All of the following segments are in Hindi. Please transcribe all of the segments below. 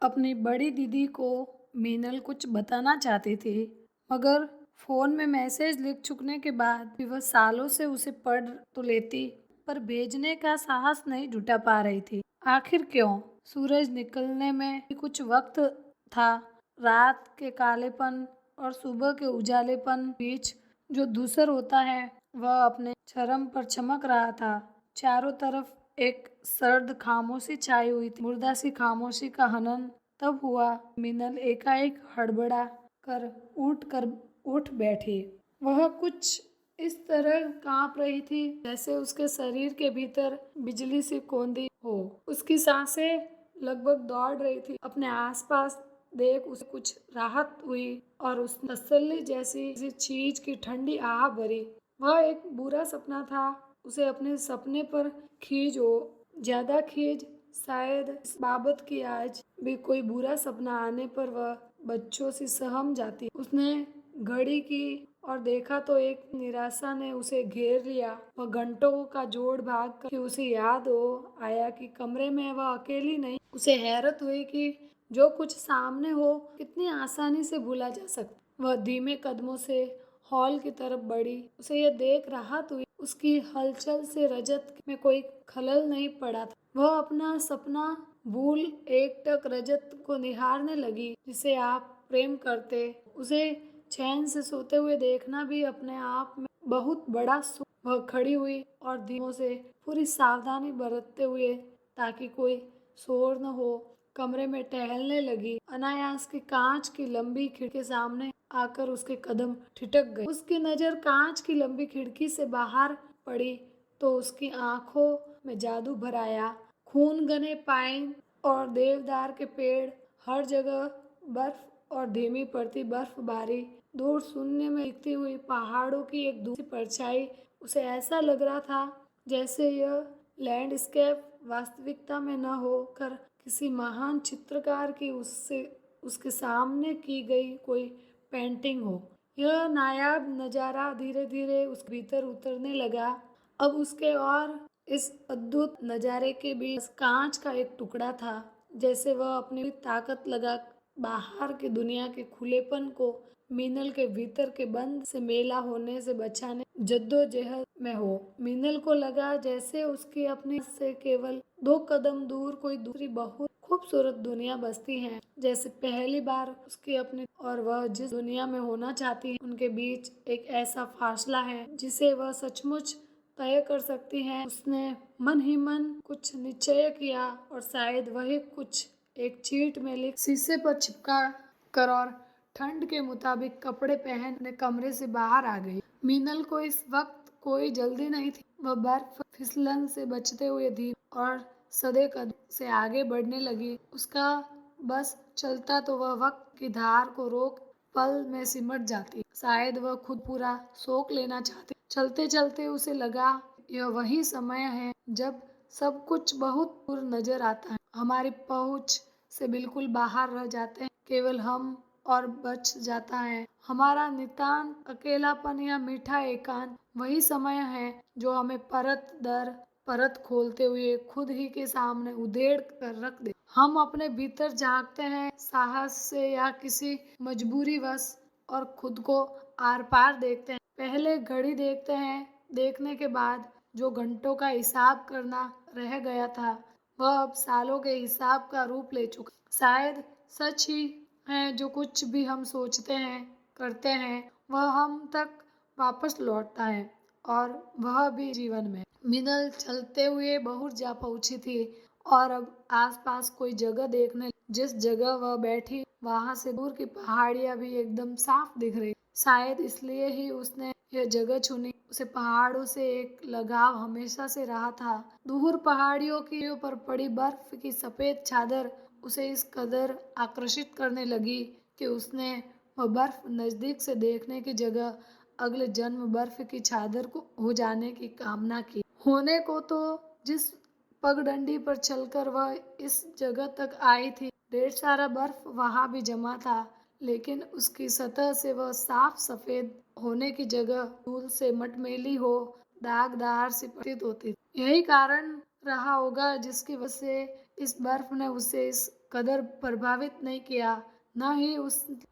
अपनी बड़ी दीदी को मीनल कुछ बताना चाहती थी, मगर फ़ोन में मैसेज लिख चुकने के बाद भी वह सालों से उसे पढ़ तो लेती, पर भेजने का साहस नहीं जुटा पा रही थी। आखिर क्यों? सूरज निकलने में भी कुछ वक्त था। रात के कालेपन और सुबह के उजालेपन बीच जो धूसर होता है, वह अपने चरम पर चमक रहा था। चारों तरफ एक सर्द खामोशी छाई हुई थी। मुर्दा सी खामोशी का हनन तब हुआ, मिनल एकाएक हड़बड़ा कर उठ बैठी। वह कुछ इस तरह कांप रही थी जैसे उसके शरीर के भीतर बिजली सी कौंधी हो। उसकी सांसें लगभग दौड़ रही थी। अपने आसपास देख उसे कुछ राहत हुई और उस तसल्ली जैसी किसी चीज की ठंडी आह भरी। वह एक बुरा सपना था। उसे अपने सपने पर खींच हो, ज्यादा खींच, शायद इस बाबत की आज भी कोई बुरा सपना आने पर वह बच्चों सी सहम जाती। उसने घड़ी की और देखा तो एक निराशा ने उसे घेर लिया। वह घंटों का जोड़ भाग कर कि उसे याद हो आया कि कमरे में वह अकेली नहीं। उसे हैरत हुई कि जो कुछ सामने हो कितनी आसानी से भूला जा सकता। वह धीमे कदमों से हॉल की तरफ बढ़ी। उसे यह देख राहत हुई उसकी हलचल से रजत में कोई खलल नहीं पड़ा था। वह अपना सपना भूल एकटक रजत को निहारने लगी जिसे आप प्रेम करते। उसे चैन से सोते हुए देखना भी अपने आप में बहुत बड़ा सुख। वह खड़ी हुई और धीमों से पूरी सावधानी बरतते हुए ताकि कोई शोर न हो कमरे में टहलने लगी। अनायास की कांच की लंबी खिड़की के सामने आकर उसके कदम ठिठक गए। उसकी नजर कांच की लंबी खिड़की से बाहर पड़ी तो उसकी आंखों में जादू भर आया। खून घने पाइन और देवदार के पेड़, हर जगह बर्फ और धीमी पड़ती बर्फबारी, दूर शून्य में दिखती हुई पहाड़ों की एक दूसरी परछाई। उसे ऐसा लग रहा था जैसे यह लैंडस्केप वास्तविकता में न होकर किसी महान चित्रकार की उसके सामने की गई कोई पेंटिंग हो। यह नायाब नज़ारा धीरे धीरे उस भीतर उतरने लगा। अब उसके और इस अद्भुत नज़ारे के बीच कांच का एक टुकड़ा था, जैसे वह अपनी ताकत लगा बाहर की दुनिया के खुलेपन को मीनल के भीतर के बंद से मेला होने से बचाने जद्दोजहद में हो। मीनल को लगा जैसे उसकी अपनी से केवल 2 कदम दूर कोई दूसरी बहुत खूबसूरत दुनिया बसती है। जैसे पहली बार उसकी अपनी और वह जिस दुनिया में होना चाहती है उनके बीच एक ऐसा फासला है जिसे वह सचमुच तय कर सकती हैं। उसने मन ही मन कुछ निश्चय किया और शायद वही कुछ एक चीट में लिख शीशे पर चिपका कर और ठंड के मुताबिक कपड़े पहन कमरे से बाहर आ गई। मीनल को इस वक्त कोई जल्दी नहीं थी। वह बर्फ फिसलन से बचते हुए धीमे और सधे कदम से आगे बढ़ने लगी। उसका बस चलता तो वह वक्त की धार को रोक पल में सिमट जाती। शायद वह खुद पूरा सोख लेना चाहती। चलते चलते उसे लगा यह वही समय है जब सब कुछ बहुत दूर नजर आता है, हमारी पहुंच से बिल्कुल बाहर रह जाते हैं, केवल हम और बच जाता है हमारा नितांत अकेलापन या मीठा एकांत। वही समय है जो हमें परत दर परत खोलते हुए खुद ही के सामने उधेड़ कर रख दे। हम अपने भीतर झांकते हैं साहस से या किसी मजबूरी वश और खुद को आर पार देखते हैं। पहले घड़ी देखते हैं, देखने के बाद जो घंटों का हिसाब करना रह गया था वह अब सालों के हिसाब का रूप ले चुका। शायद सच ही है जो कुछ भी हम सोचते हैं करते हैं वह हम तक वापस लौटता है, और वह भी जीवन में। मिनल चलते हुए बहुत जा पहुंची थी और अब आसपास कोई जगह देखने। जिस जगह वह बैठी वहां से दूर की पहाड़ियां भी एकदम साफ दिख रही। शायद इसलिए ही उसने यह जगह चुनी। उसे पहाड़ों से एक लगाव हमेशा से रहा था। दूर पहाड़ियों की पर पड़ी बर्फ की सफेद चादर उसे इस कदर आकर्षित करने लगी कि उसने वह बर्फ नजदीक से देखने की जगह अगले जन्म बर्फ की चादर को हो जाने की कामना की। होने को तो जिस पगडंडी पर चलकर वह इस जगह तक आई थी ढेर सारा बर्फ वहां भी जमा था, लेकिन उसकी सतह से वह साफ सफेद होने की जगह धूल से मटमैली हो दागदार सी प्रतीत होती थी। यही कारण रहा होगा जिसकी वजह से इस बर्फ ने उसे इस कदर प्रभावित नहीं किया, न ही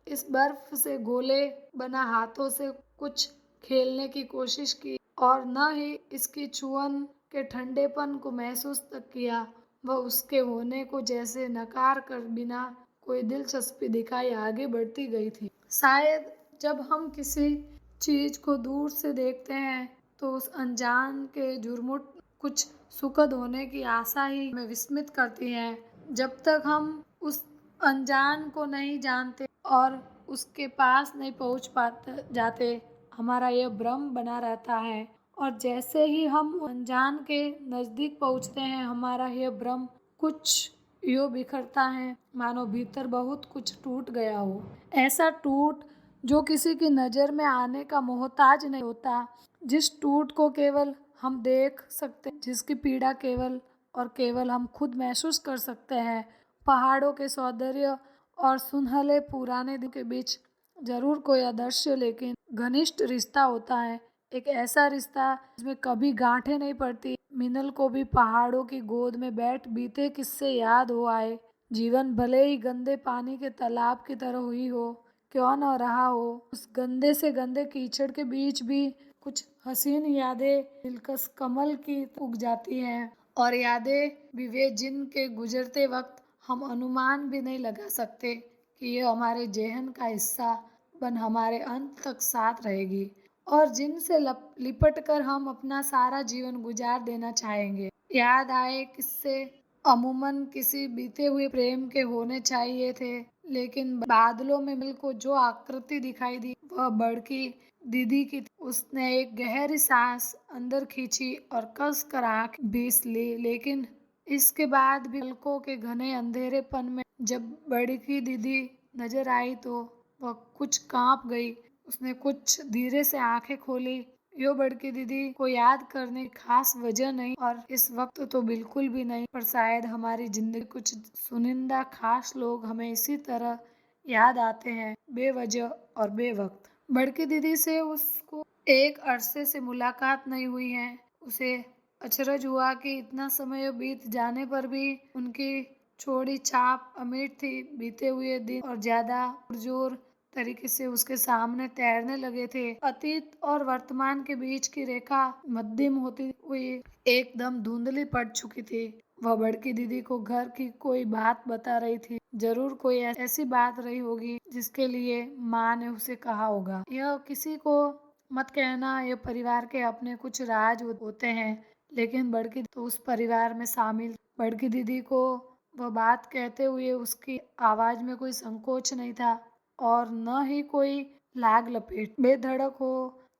इस बर्फ से गोले बना हाथों से कुछ खेलने की कोशिश की और न ही इसकी छुअन के ठंडेपन को महसूस तक किया। वह उसके होने को जैसे नकार कर बिना कोई दिलचस्पी दिखाए आगे बढ़ती गई थी। शायद जब हम किसी चीज को दूर से देखते हैं तो उस अनजान के झुरमुट कुछ सुखद होने की आशा ही हमें विस्मित करती है। जब तक हम उस अनजान को नहीं जानते और उसके पास नहीं पहुंच पाते जाते, हमारा यह भ्रम बना रहता है और जैसे ही हम अनजान के नजदीक पहुंचते हैं, हमारा यह भ्रम कुछ यूं बिखरता है मानो भीतर बहुत कुछ टूट गया हो। ऐसा टूट जो किसी की नज़र में आने का मोहताज नहीं होता, जिस टूट को केवल हम देख सकते हैं, जिसकी पीड़ा केवल और केवल हम खुद महसूस कर सकते हैं। पहाड़ों के सौंदर्य और सुनहले पुराने दिन के बीच जरूर कोई अदृश्य लेकिन घनिष्ठ रिश्ता होता है, एक ऐसा रिश्ता जिसमें कभी गांठें नहीं पड़ती। मिनल को भी पहाड़ों की गोद में बैठ बीते किस्से याद हो आए। जीवन भले ही गंदे पानी के तालाब की तरह हुई हो, क्यों न रहा हो, उस गंदे से गंदे कीचड़ के बीच भी कुछ हसीन यादें दिलकश कमल की उग जाती हैं और यादें भी वे जिनके गुजरते वक्त हम अनुमान भी नहीं लगा सकते कि ये हमारे जेहन का हिस्सा बन हमारे अंत तक साथ रहेगी और जिनसे लिपट कर हम अपना सारा जीवन गुजार देना चाहेंगे। याद आए किससे अमूमन किसी बीते हुए प्रेम के होने चाहिए थे, लेकिन बादलों में मिल को जो आकृति दिखाई दी वह बड़की दीदी की थी। उसने एक गहरी सांस अंदर खींची और कस कर आंख बीस ली, लेकिन इसके बाद भी पलकों के घने अंधेरेपन में जब बड़की दीदी नजर आई तो वह कुछ कांप गई। उसने कुछ धीरे से आंखें खोली। यो बड़की दीदी को याद करने की खास वजह नहीं और इस वक्त तो बिल्कुल भी नहीं, पर शायद हमारी जिंदगी कुछ चुनिंदा खास लोग हमें इसी तरह याद आते हैं, बेवजह और बेवक्त। बड़की दीदी से उसको एक अरसे से मुलाकात नहीं हुई है। उसे अचरज हुआ कि इतना समय बीत जाने पर भी उनकी छोड़ी छाप अमिट थी। बीते हुए दिन और ज्यादा पुरजोर तरीके से उसके सामने तैरने लगे थे। अतीत और वर्तमान के बीच की रेखा मध्यम होती हुई एकदम धुंधली पड़ चुकी थी। वह बड़की दीदी को घर की कोई बात बता रही थी। जरूर कोई ऐसी बात रही होगी जिसके लिए माँ ने उसे कहा होगा, यह किसी को मत कहना, यह परिवार के अपने कुछ राज होते हैं। लेकिन बड़की तो उस परिवार में शामिल। बड़की दीदी को वह बात कहते हुए उसकी आवाज में कोई संकोच नहीं था और न ही कोई लाग लपेट। बेधड़क हो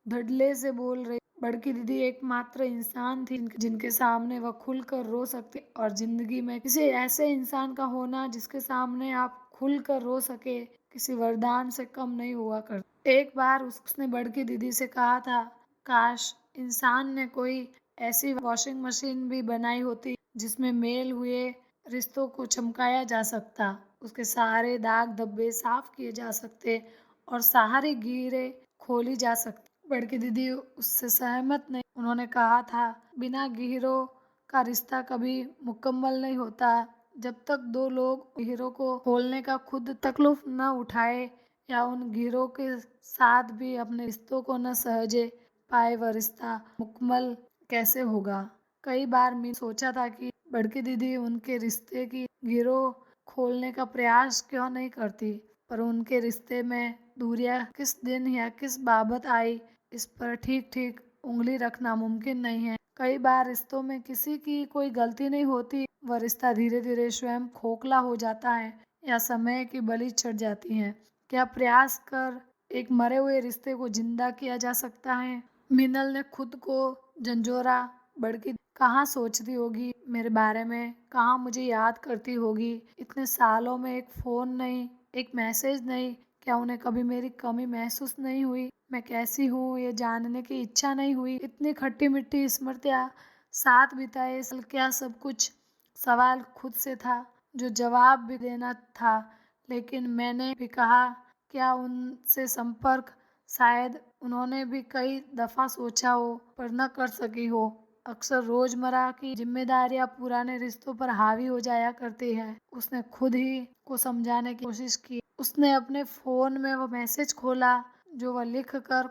धड़ल्ले से बोल रही। बड़की दीदी एकमात्र इंसान थी जिनके सामने वह खुलकर रो सकती और जिंदगी में किसी ऐसे इंसान का होना जिसके सामने आप खुलकर रो सके किसी वरदान से कम नहीं हुआ कर। एक बार उसने बड़की दीदी से कहा था, काश इंसान ने कोई ऐसी वॉशिंग मशीन भी बनाई होती जिसमें मेल हुए रिश्तों को चमकाया जा सकता, उसके सारे दाग धब्बे साफ किए जा सकते और सारी गीरे खोली जा सकती। बड़की दीदी उससे सहमत नहीं। उन्होंने कहा था, बिना गीरों का रिश्ता कभी मुकम्मल नहीं होता। जब तक दो लोग गीरों को खोलने का खुद तकल्लुफ न उठाए या उन गीरों के साथ भी अपने रिश्तों को न सहजे पाए, वह रिश्ता मुकम्मल कैसे होगा। कई बार मैंने सोचा था कि बड़की दीदी उनके रिश्ते की गीरों खोलने का प्रयास क्यों नहीं करती, पर उनके रिश्ते में दूरियां किस दिन या किस बाबत आई, इस पर ठीक ठीक उंगली रखना मुमकिन नहीं है। कई बार रिश्तों में किसी की कोई गलती नहीं होती, वह रिश्ता धीरे धीरे स्वयं खोखला हो जाता है या समय की बलि चढ़ जाती है। क्या प्रयास कर एक मरे हुए रिश्ते को जिंदा किया जा सकता है? मिनल ने खुद को झंझोरा। बड़की कहाँ सोचती होगी मेरे बारे में, कहाँ मुझे याद करती होगी। इतने सालों में एक फोन नहीं, एक मैसेज नहीं, क्या उन्हें कभी मेरी कमी महसूस नहीं हुई? मैं कैसी हूँ ये जानने की इच्छा नहीं हुई? इतनी खट्टी मिट्टी स्मृतियाँ साथ बिताए साल, क्या सब कुछ सवाल खुद से था जो जवाब भी देना था। लेकिन मैंने भी कहा, क्या उनसे संपर्क? शायद उन्होंने भी कई दफा सोचा हो पर न कर सकी हो। अक्सर रोजमर्रा की जिम्मेदारियां पुराने रिश्तों पर हावी हो जाया करती है। उसने खुद ही को समझाने की कोशिश की। उसने अपने फोन में वो मैसेज खोला जो वह लिख कर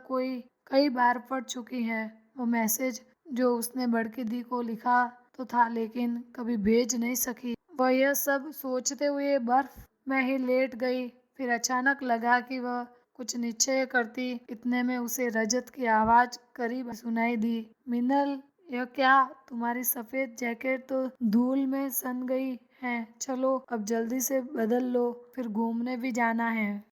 कई बार पढ़ चुकी है। वो मैसेज जो उसने बड़की दी को लिखा तो था, लेकिन कभी भेज नहीं सकी। वह यह सब सोचते हुए बर्फ में ही लेट गई। फिर अचानक लगा कि वह कुछ निश्चय करती। इतने में उसे रजत की आवाज करीब सुनाई दी। मिनल, यह क्या? तुम्हारी सफेद जैकेट तो धूल में सन गई है। चलो अब जल्दी से बदल लो, फिर घूमने भी जाना है।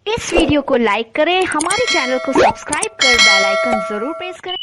इस वीडियो को लाइक करें, हमारे चैनल को सब्सक्राइब कर बेल आइकन जरूर प्रेस करें।